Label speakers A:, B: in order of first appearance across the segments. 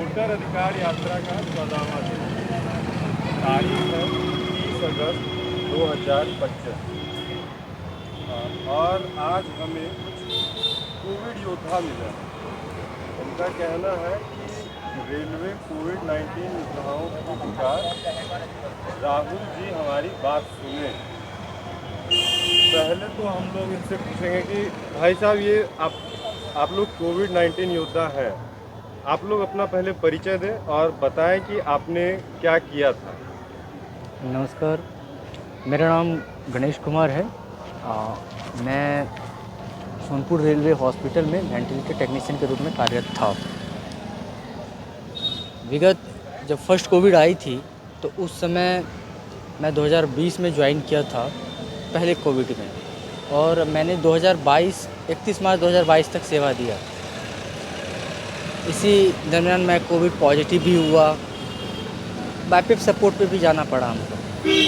A: Voter अधिकार यात्रा का 14वां दिन। तारीख है 30 अगस्त 2025। और आज हमें कुछ कोविड योद्धा मिले हैं। उनका कहना है कि रेलवे कोविड-19 योद्धाओं को बुलाकर राहुल जी हमारी बात सुने। पहले तो हम लोग इनसे पूछेंगे कि भाई साहब, ये आप लोग कोविड-19 योद्धा हैं। आप लोग अपना पहले परिचय दें और बताएं कि आपने क्या किया था।
B: नमस्कार, मेरा नाम गणेश कुमार है। मैं सोनपुर रेलवे हॉस्पिटल में वेंटिलेटर टेक्नीशियन के रूप में कार्यरत था। विगत जब फर्स्ट कोविड आई थी तो उस समय मैं 2020 में ज्वाइन किया था, पहले कोविड में, और मैंने 31 मार्च 2022 तक सेवा दिया। इसी दरमियान मैं कोविड पॉजिटिव भी हुआ, बैकअप सपोर्ट पे भी जाना पड़ा हमको,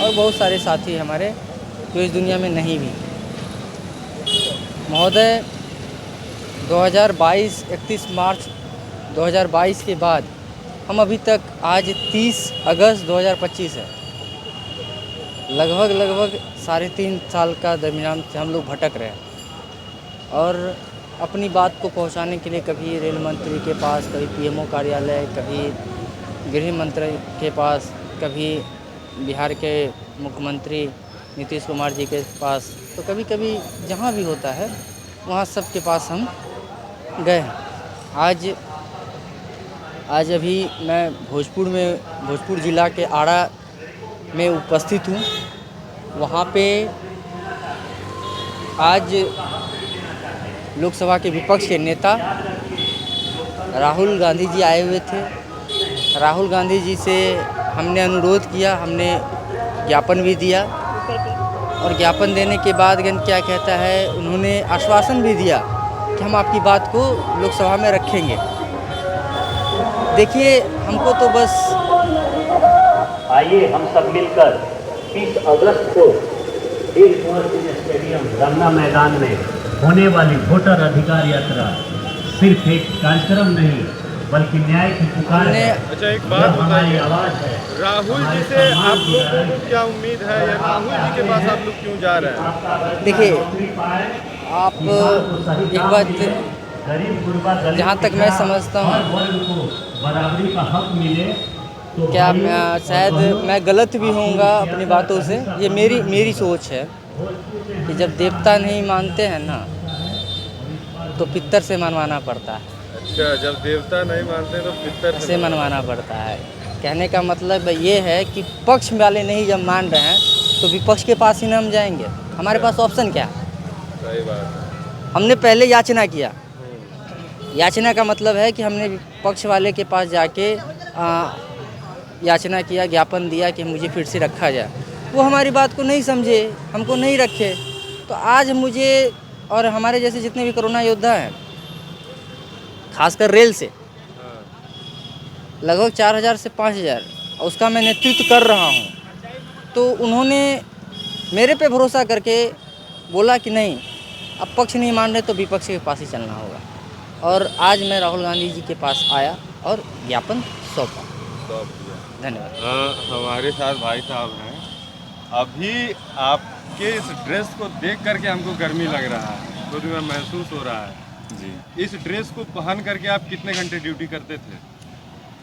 B: और बहुत सारे साथी हमारे जो इस दुनिया में नहीं भी। महोदय, 31 मार्च 2022 के बाद हम अभी तक आज 30 अगस्त 2025 है, लगभग 3.5 साल का दरमियान से हम लोग भटक रहे हैं और अपनी बात को पहुंचाने के लिए कभी रेल मंत्री के पास, कभी पीएमओ कार्यालय, कभी गृह मंत्री के पास, कभी बिहार के मुख्यमंत्री नीतीश कुमार जी के पास, तो कभी कभी जहाँ भी होता है वहाँ सब के पास हम गए हैं। आज अभी मैं भोजपुर ज़िला के आड़ा में उपस्थित हूँ। वहाँ पे आज लोकसभा के विपक्ष के नेता राहुल गांधी जी आए हुए थे। राहुल गांधी जी से हमने अनुरोध किया, हमने ज्ञापन भी दिया, और ज्ञापन देने के बाद क्या कहता है, उन्होंने आश्वासन भी दिया कि हम आपकी बात को लोकसभा में रखेंगे। देखिए, हमको तो बस
C: आइए हम सब मिलकर 30 अगस्त को वीर कुंवर सिंह स्टेडियम रमना मैदान में होने वाली वोटर अधिकार यात्रा सिर्फ एक कार्यक्रम नहीं बल्कि न्याय की पुकार है।
A: अच्छा, एक बात
C: हमारी आवाज़ है।
A: राहुल जी से आप लोगों को क्या उम्मीद है, या राहुल जी के पास आप लोग क्यों जा रहे हैं?
B: देखिए, आप एक बात, जहाँ तक मैं समझता हूँ,
C: बराबरी का हक मिले तो
B: क्या शायद मैं गलत भी होऊंगा अपनी बातों से, ये मेरी सोच है कि जब देवता नहीं मानते हैं ना तो पितर से मनवाना पड़ता है।
A: अच्छा, जब देवता नहीं मानते तो पितर
B: से मनवाना पड़ता है। कहने का मतलब ये है कि पक्ष वाले नहीं जब मान रहे हैं तो विपक्ष के पास ही ना हम जाएंगे। हमारे पास ऑप्शन क्या है?
A: सही बात है।
B: हमने पहले याचना किया। याचना का मतलब है कि हमने विपक्ष वाले के पास जाके याचना किया, ज्ञापन दिया कि मुझे फिर से रखा जाए। वो हमारी बात को नहीं समझे, हमको नहीं रखे। तो आज मुझे और हमारे जैसे जितने भी कोरोना योद्धा हैं, खासकर रेल से लगभग 4000 से 5000, उसका मैं नेतृत्व कर रहा हूँ। तो उन्होंने मेरे पे भरोसा करके बोला कि नहीं, अब पक्ष नहीं मान रहे तो विपक्ष के पास ही चलना होगा। और आज मैं राहुल गांधी जी के पास आया और ज्ञापन सौंपा। धन्यवाद।
A: हमारे साथ भाई साहब हैं। अभी आपके इस ड्रेस को देख करके हमको गर्मी लग रहा है, खुद में महसूस हो रहा है जी। इस ड्रेस को पहन करके आप कितने घंटे ड्यूटी करते थे?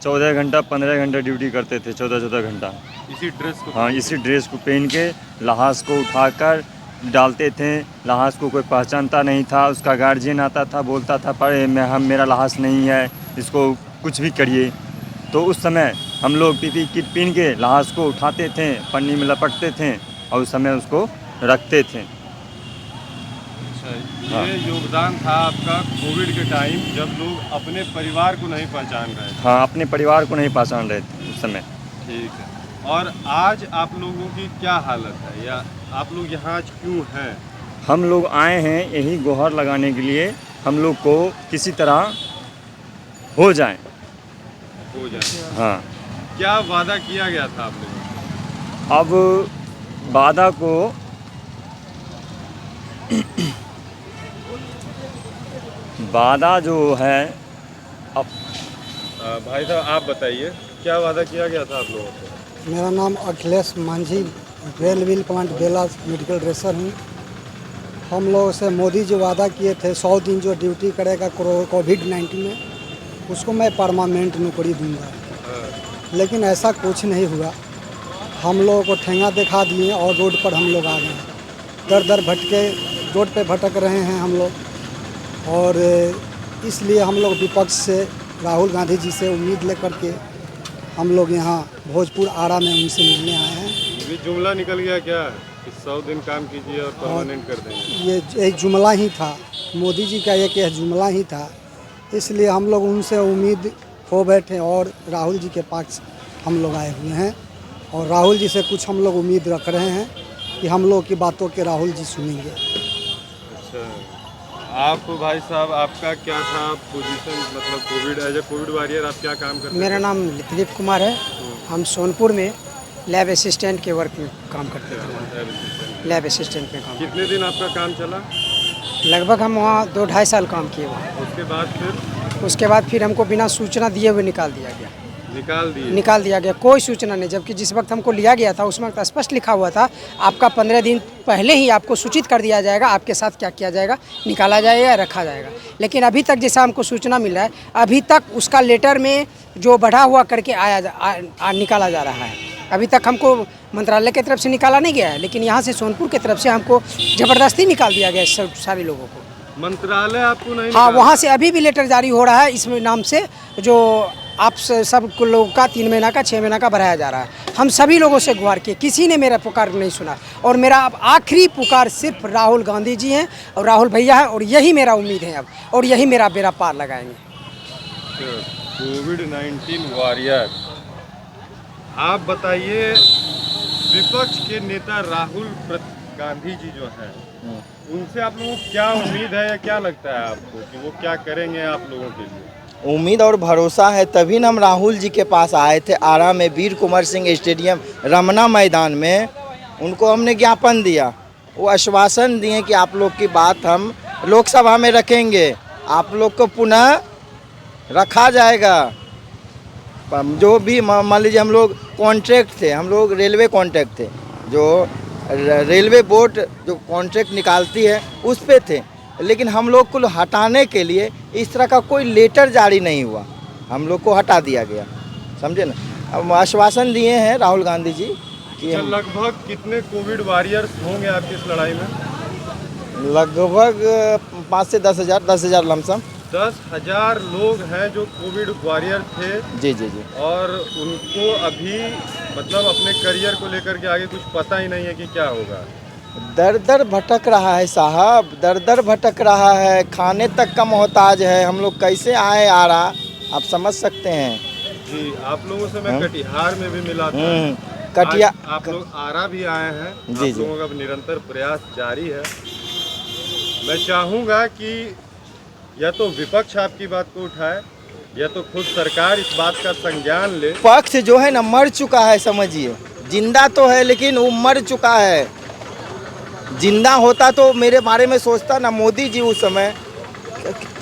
D: 14 घंटा 15 घंटा ड्यूटी करते थे, 14 घंटा।
A: इसी ड्रेस को?
D: हाँ, इसी ड्रेस को पहन के लहास को उठाकर डालते थे। लहास को कोई पहचानता नहीं था, उसका गार्जियन आता था, बोलता था पर मेरा लहास नहीं है, इसको कुछ भी करिए। तो उस समय हम लोग पीपी किट पहन के लहास को उठाते थे, पन्नी में लपटते थे और उस समय उसको रखते थे।
A: अच्छा, ये योगदान था आपका कोविड के टाइम, जब लोग अपने परिवार को नहीं पहचान रहे थे।
D: हाँ, अपने परिवार को नहीं पहचान रहे थे उस समय।
A: ठीक है। और आज आप लोगों की क्या हालत है, या आप लोग यहाँ आज क्यों हैं?
D: हम लोग आए हैं यही गुहार लगाने के लिए, हम लोग को किसी तरह हो जाए। हाँ।
A: क्या वादा किया गया था आप लोगों?
D: अब वादा को वादा जो है, अब
A: भाई साहब आप बताइए क्या वादा किया गया था आप लोगों से?
E: मेरा नाम Akhilesh Manjhi, rail wheel plant Bela medical racer हूँ। हम लोग से मोदी जी वादा किए थे 100 दिन जो ड्यूटी करेगा कोविड-19 में, उसको मैं परमानेंट नौकरी दूंगा, लेकिन ऐसा कुछ नहीं हुआ। हम लोगों को ठेंगा दिखा दिए और रोड पर हम लोग आ गए। दर दर भटके रोड पे भटक रहे हैं हम लोग, और इसलिए हम लोग विपक्ष से राहुल गांधी जी से उम्मीद लेकर के हम लोग यहाँ भोजपुर आरा में उनसे मिलने आए हैं।
A: ये जुमला निकल गया क्या कि 100 दिन काम कीजिए और परमानेंट कर देंगे?
E: ये एक जुमला ही था, मोदी जी का एक जुमला ही था, इसलिए हम लोग उनसे उम्मीद खो बैठे और राहुल जी के पास हम लोग आए हुए हैं, और राहुल जी से कुछ हम लोग उम्मीद रख रहे हैं कि हम लोग की बातों के राहुल जी सुनेंगे।
A: अच्छा, आप भाई साहब आपका क्या था पोजीशन, मतलब covid as a covid warrior आप क्या काम करते
F: मेरा नाम दिलीप कुमार है। हम सोनपुर में लैब असिस्टेंट के वर्क में काम करते थे। लैब असिस्टेंट में काम।
A: कितने दिन आपका काम चला?
F: लगभग हम वहाँ 2-2.5 साल काम किए वहाँ।
A: उसके बाद फिर
F: हमको बिना सूचना दिए हुए निकाल दिया गया। कोई सूचना नहीं, जबकि जिस वक्त हमको लिया गया था उस वक्त स्पष्ट लिखा हुआ था आपका 15 दिन पहले ही आपको सूचित कर दिया जाएगा, आपके साथ क्या किया जाएगा, निकाला जाएगा या रखा जाएगा। लेकिन अभी तक जैसा हमको सूचना मिला है, अभी तक उसका लेटर में जो बढ़ा हुआ करके निकाला जा रहा है। अभी तक हमको मंत्रालय की तरफ से निकाला नहीं गया है, लेकिन यहाँ से सोनपुर की तरफ से हमको ज़बरदस्ती निकाल दिया गया है सारे लोगों को।
A: मंत्रालय आपको नहीं?
F: हाँ, वहाँ से अभी भी लेटर जारी हो रहा है इस नाम से, जो आप सब लोगों का 3 महीना का 6 महीना का बढ़ाया जा रहा है। हम सभी लोगों से गुहार किए, किसी ने मेरा पुकार नहीं सुना, और मेरा अब आखिरी पुकार सिर्फ राहुल गांधी जी हैं और राहुल भैया हैं, और यही मेरा उम्मीद है अब, और यही मेरा बेड़ा पार लगाएंगे।
A: कोविड-19 वॉरियर, आप बताइए विपक्ष के नेता राहुल गांधी जी जो हैं, उनसे आप लोगों को क्या उम्मीद है या क्या लगता है आपको कि वो क्या करेंगे आप लोगों के लिए?
G: उम्मीद और भरोसा है, तभी न हम राहुल जी के पास आए थे। आरा में वीर कुंवर सिंह स्टेडियम रमना मैदान में उनको हमने ज्ञापन दिया। वो आश्वासन दिए कि आप लोग की बात हम लोकसभा में रखेंगे, आप लोग को पुनः रखा जाएगा। जो भी मान लीजिए हम लोग कॉन्ट्रैक्ट थे, हम लोग रेलवे कॉन्ट्रैक्ट थे, जो रेलवे बोर्ड जो कॉन्ट्रैक्ट निकालती है उस पे थे, लेकिन हम लोग को हटाने के लिए इस तरह का कोई लेटर जारी नहीं हुआ, हम लोग को हटा दिया गया, समझे ना। अब आश्वासन दिए हैं राहुल गांधी जी कि
A: लगभग कितने कोविड वॉरियर्स होंगे आपकी इस लड़ाई में?
G: लगभग 5 से 10,000 लमसम
A: 10,000 लोग हैं जो कोविड वॉरियर थे।
G: जी।
A: और उनको अभी मतलब अपने करियर को लेकर के आगे कुछ पता ही नहीं है कि क्या होगा।
G: दर दर भटक रहा है साहब, दर दर भटक रहा है, खाने तक का मोहताज है। हम लोग कैसे आए आरा, आप समझ सकते हैं।
A: जी, आप लोगों से मैं कटिहार में भी मिला था।
G: कटिया
A: आप लोग आरा भी आए हैं।
G: जी,
A: आप लोगों का निरंतर प्रयास जारी है। मैं चाहूँगा कि या तो विपक्ष आपकी बात को उठाए या तो खुद सरकार इस बात का संज्ञान ले।
G: पक्ष जो है ना मर चुका है, समझिए, जिंदा तो है लेकिन वो मर चुका है। जिंदा होता तो मेरे बारे में सोचता ना। मोदी जी उस समय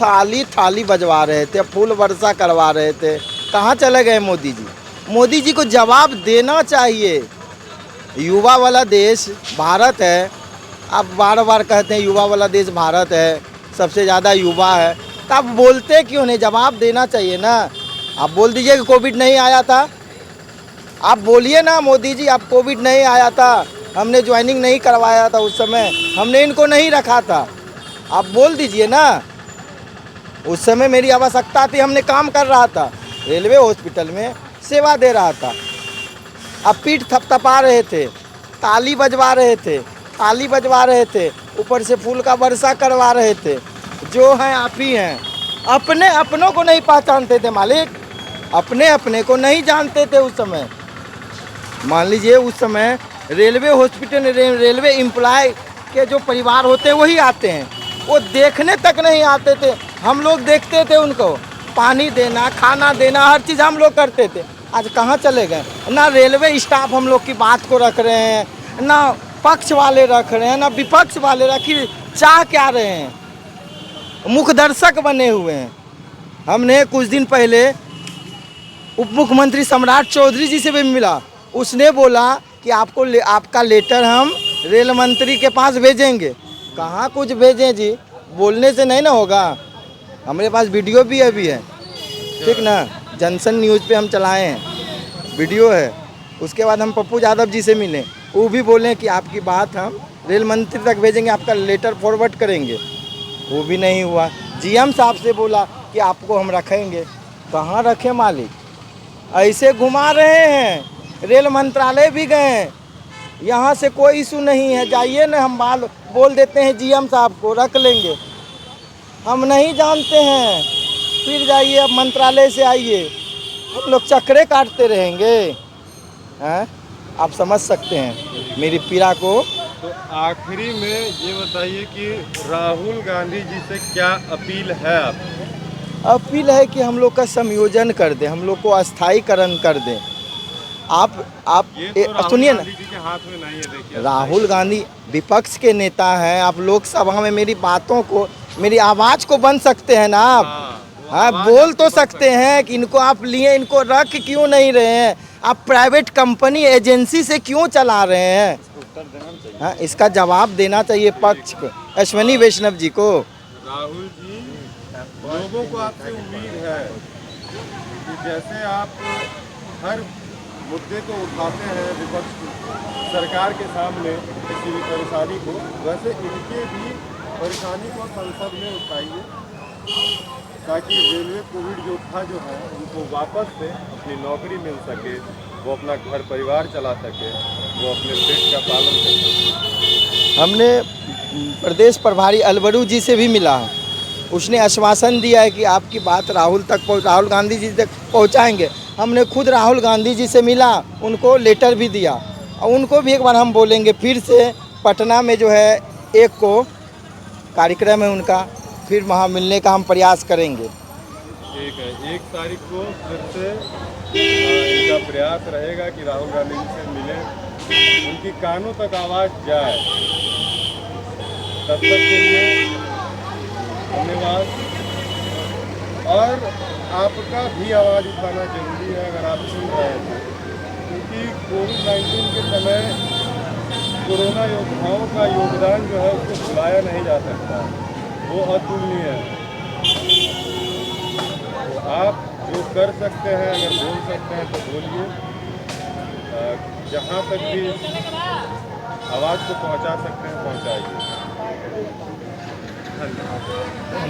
G: थाली बजवा रहे थे, फूल वर्षा करवा रहे थे, कहाँ चले गए मोदी जी? मोदी जी को जवाब देना चाहिए। युवा वाला देश भारत है, आप बार बार कहते हैं युवा वाला देश भारत है, सबसे ज़्यादा युवा है, तो आप बोलते क्यों नहीं? जवाब देना चाहिए ना। आप बोल दीजिए कि कोविड नहीं आया था, आप बोलिए ना मोदी जी आप कोविड नहीं आया था, हमने ज्वाइनिंग नहीं करवाया था, उस समय हमने इनको नहीं रखा था, आप बोल दीजिए ना। उस समय मेरी आवश्यकता थी, हमने काम कर रहा था, रेलवे हॉस्पिटल में सेवा दे रहा था। आप पीठ थपथपा रहे थे, ताली बजवा रहे थे, ऊपर से फूल का वर्षा करवा रहे थे। जो हैं आप ही हैं। अपने अपनों को नहीं पहचानते थे मालिक, अपने को नहीं जानते थे उस समय। मान लीजिए उस समय रेलवे हॉस्पिटल रेलवे एम्प्लॉय के जो परिवार होते हैं वही आते हैं, वो देखने तक नहीं आते थे। हम लोग देखते थे उनको, पानी देना, खाना देना, हर चीज़ हम लोग करते थे। आज कहाँ चले गए? ना रेलवे स्टाफ हम लोग की बात को रख रहे हैं, ना पक्ष वाले रख रहे हैं, ना विपक्ष वाले चाह क्या रहे हैं? मुख दर्शक बने हुए हैं। हमने कुछ दिन पहले उप मुख्यमंत्री सम्राट चौधरी जी से भी मिला। उसने बोला कि आपका लेटर हम रेल मंत्री के पास भेजेंगे। कहाँ कुछ भेजें जी, बोलने से नहीं ना होगा। हमारे पास वीडियो भी अभी है, ठीक ना, जनसन न्यूज़ पे हम चलाए हैं, वीडियो है। उसके बाद हम पप्पू यादव जी से मिले, वो भी बोले कि आपकी बात हम रेल मंत्री तक भेजेंगे, आपका लेटर फॉरवर्ड करेंगे। वो भी नहीं हुआ। जीएम साहब से बोला कि आपको हम रखेंगे। कहाँ रखे मालिक, ऐसे घुमा रहे हैं। रेल मंत्रालय भी गए हैं, यहाँ से कोई इशू नहीं है, जाइए ना, हम बोल देते हैं जीएम साहब को रख लेंगे। हम नहीं जानते हैं, फिर जाइए अब मंत्रालय से आइए, हम लोग चक्रे काटते रहेंगे हैं। आप समझ सकते हैं मेरी पीड़ा को।
A: तो आखिरी में ये बताइए कि राहुल गांधी जी से क्या अपील है आपकी?
G: अपील है कि हम लोग का समायोजन कर दें, हम लोग को अस्थायीकरण कर दें। आप
A: ये तो राहुल
G: सुनिए ना,
A: गांधी जी के हाथ में नहीं है। देखिए,
G: राहुल गांधी विपक्ष के नेता हैं। आप लोकसभा में मेरी बातों को, मेरी आवाज़ को बन सकते हैं ना आप। हाँ, बोल तो सकते हैं कि इनको आप लिए, इनको रख क्यों नहीं रहे हैं? आप प्राइवेट कंपनी एजेंसी से क्यों चला रहे हैं? हाँ, इसका जवाब देना चाहिए पक्ष को, अश्विनी वैष्णव जी को।
A: राहुल जी, लोगों को आपसे उम्मीद है कि जैसे आप हर मुद्दे को उठाते हैं विपक्ष सरकार के सामने किसी भी परेशानी को, वैसे इनके भी परेशानी को संसद में उठाइए, ताकि रेलवे कोविड योद्धा जो है उनको वापस से अपनी नौकरी मिल सके, वो अपना घर परिवार चला सके, वो अपने पेट का पालन कर सके।
G: हमने प्रदेश प्रभारी अलबरू जी से भी मिला है। उसने आश्वासन दिया है कि आपकी बात राहुल गांधी जी तक पहुंचाएंगे। हमने खुद राहुल गांधी जी से मिला, उनको लेटर भी दिया, और उनको भी एक बार हम बोलेंगे फिर से पटना में जो है 1 को कार्यक्रम है उनका, फिर वहाँ मिलने का हम प्रयास करेंगे।
A: ठीक है, 1 तारीख को फिर से इनका प्रयास रहेगा कि राहुल गांधी जी से मिलें, उनकी कानों तक आवाज़ जाए। तब तक के लिए धन्यवाद। और आपका भी आवाज़ उठाना जरूरी है अगर आप सुन रहे हैं, क्योंकि कोविड-19 के समय कोरोना योद्धाओं का योगदान जो है उसको भुलाया नहीं जा सकता, वो अतुलनीय है। तो आप जो कर सकते हैं, अगर बोल सकते हैं तो बोलिए, जहाँ तक भी आवाज़ को पहुँचा सकते हैं पहुँचाइए। धन्यवाद।